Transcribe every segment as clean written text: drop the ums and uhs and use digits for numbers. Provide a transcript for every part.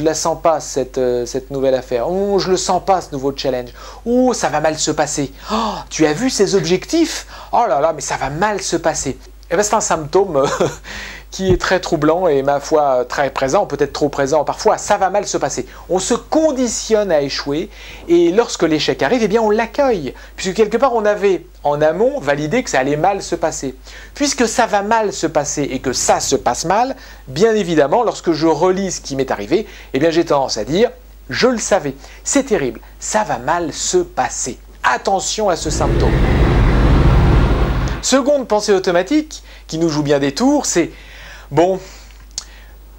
la sens pas cette nouvelle affaire. Oh, je le sens pas ce nouveau challenge. Oh, ça va mal se passer. Oh, tu as vu ces objectifs? Oh là là, mais ça va mal se passer. Et bien c'est un symptôme qui est très troublant et ma foi très présent, peut-être trop présent parfois. Ça va mal se passer. On se conditionne à échouer et lorsque l'échec arrive, eh bien on l'accueille. Puisque quelque part on avait en amont validé que ça allait mal se passer. Puisque ça va mal se passer et que ça se passe mal, bien évidemment lorsque je relis ce qui m'est arrivé, eh bien j'ai tendance à dire « je le savais, c'est terrible, ça va mal se passer ». Attention à ce symptôme. Seconde pensée automatique qui nous joue bien des tours, c'est « bon,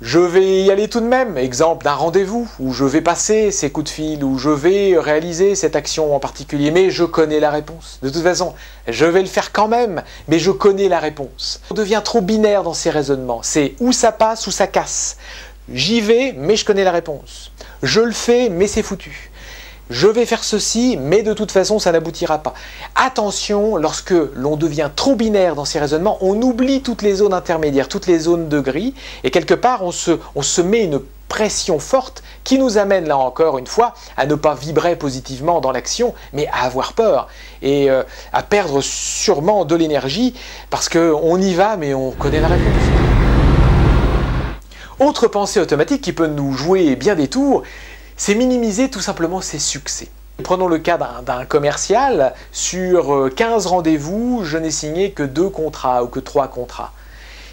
je vais y aller tout de même ». Exemple d'un rendez-vous où je vais passer ces coups de fil, où je vais réaliser cette action en particulier, mais je connais la réponse. De toute façon, je vais le faire quand même, mais je connais la réponse. On devient trop binaire dans ces raisonnements. C'est ou ça passe ou ça casse. J'y vais, mais je connais la réponse. Je le fais, mais c'est foutu. Je vais faire ceci, mais de toute façon, ça n'aboutira pas. Attention, lorsque l'on devient trop binaire dans ces raisonnements, on oublie toutes les zones intermédiaires, toutes les zones de gris, et quelque part, on se met une pression forte qui nous amène, là encore une fois, à ne pas vibrer positivement dans l'action, mais à avoir peur, et à perdre sûrement de l'énergie, parce qu'on y va, mais on connaît la réponse. Autre pensée automatique qui peut nous jouer bien des tours, c'est minimiser tout simplement ses succès. Prenons le cas d'un commercial, sur 15 rendez-vous, je n'ai signé que 2 contrats ou que 3 contrats.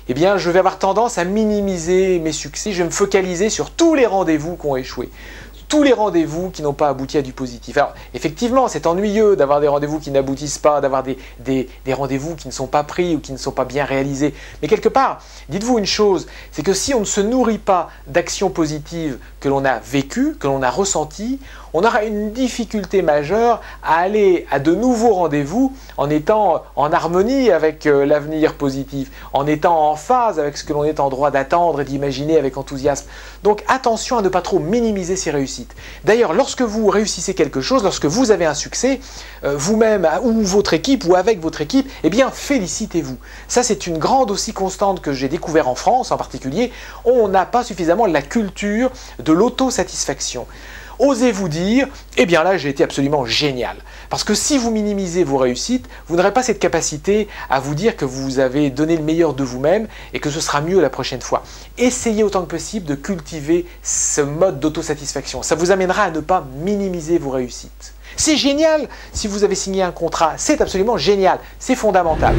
Eh bien, je vais avoir tendance à minimiser mes succès, je vais me focaliser sur tous les rendez-vous qui ont échoué. Tous les rendez-vous qui n'ont pas abouti à du positif. Alors, effectivement, c'est ennuyeux d'avoir des rendez-vous qui n'aboutissent pas, d'avoir des rendez-vous qui ne sont pas pris ou qui ne sont pas bien réalisés. Mais quelque part, dites-vous une chose, c'est que si on ne se nourrit pas d'actions positives que l'on a vécues, que l'on a ressenties, on aura une difficulté majeure à aller à de nouveaux rendez-vous en étant en harmonie avec l'avenir positif, en étant en phase avec ce que l'on est en droit d'attendre et d'imaginer avec enthousiasme. Donc attention à ne pas trop minimiser ses réussites. D'ailleurs, lorsque vous réussissez quelque chose, lorsque vous avez un succès, vous-même ou votre équipe ou avec votre équipe, eh bien félicitez-vous. Ça c'est une grande aussi constante que j'ai découvert en France en particulier. On n'a pas suffisamment la culture de l'autosatisfaction. Osez-vous dire, eh bien là j'ai été absolument génial. Parce que si vous minimisez vos réussites, vous n'aurez pas cette capacité à vous dire que vous avez donné le meilleur de vous-même et que ce sera mieux la prochaine fois. Essayez autant que possible de cultiver ce mode d'autosatisfaction. Ça vous amènera à ne pas minimiser vos réussites. C'est génial si vous avez signé un contrat, c'est absolument génial, c'est fondamental.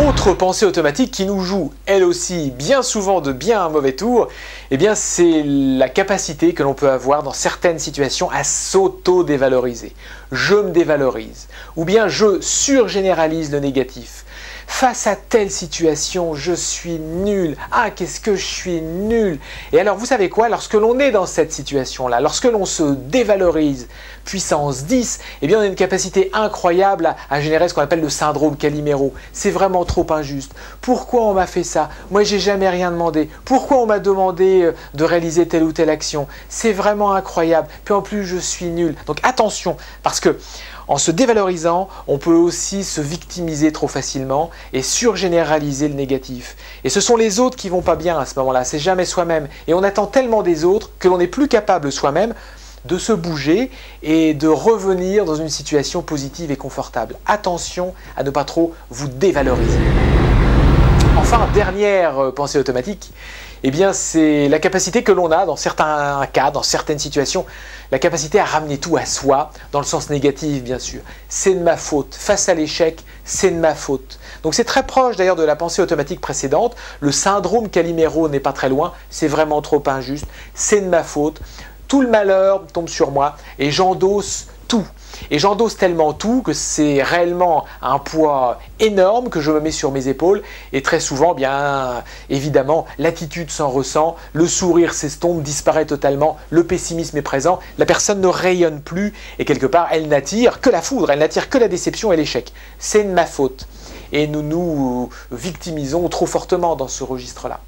Autre pensée automatique qui nous joue, elle aussi, bien souvent de bien un mauvais tour, eh bien c'est la capacité que l'on peut avoir dans certaines situations à s'auto-dévaloriser. Je me dévalorise, ou bien je surgénéralise le négatif. Face à telle situation, je suis nul. Ah, qu'est-ce que je suis nul. Et alors, vous savez quoi? Lorsque l'on est dans cette situation-là, lorsque l'on se dévalorise, puissance 10, eh bien, on a une capacité incroyable à générer ce qu'on appelle le syndrome Calimero. C'est vraiment trop injuste. Pourquoi on m'a fait ça? Moi, j'ai jamais rien demandé. Pourquoi on m'a demandé de réaliser telle ou telle action? C'est vraiment incroyable. Puis en plus, je suis nul. Donc attention, parce que en se dévalorisant, on peut aussi se victimiser trop facilement et surgénéraliser le négatif. Et ce sont les autres qui vont pas bien à ce moment-là, c'est jamais soi-même. Et on attend tellement des autres que l'on n'est plus capable soi-même de se bouger et de revenir dans une situation positive et confortable. Attention à ne pas trop vous dévaloriser. Enfin, dernière pensée automatique, eh bien c'est la capacité que l'on a dans certains cas, dans certaines situations, la capacité à ramener tout à soi, dans le sens négatif bien sûr. C'est de ma faute. Face à l'échec, c'est de ma faute. Donc c'est très proche d'ailleurs de la pensée automatique précédente. Le syndrome Calimero n'est pas très loin, c'est vraiment trop injuste. C'est de ma faute. Tout le malheur tombe sur moi et j'endosse tout. Et j'endosse tellement tout que c'est réellement un poids énorme que je me mets sur mes épaules. Et très souvent, bien évidemment, l'attitude s'en ressent, le sourire s'estompe, disparaît totalement, le pessimisme est présent, la personne ne rayonne plus et quelque part, elle n'attire que la foudre, elle n'attire que la déception et l'échec. C'est de ma faute. Et nous nous victimisons trop fortement dans ce registre-là.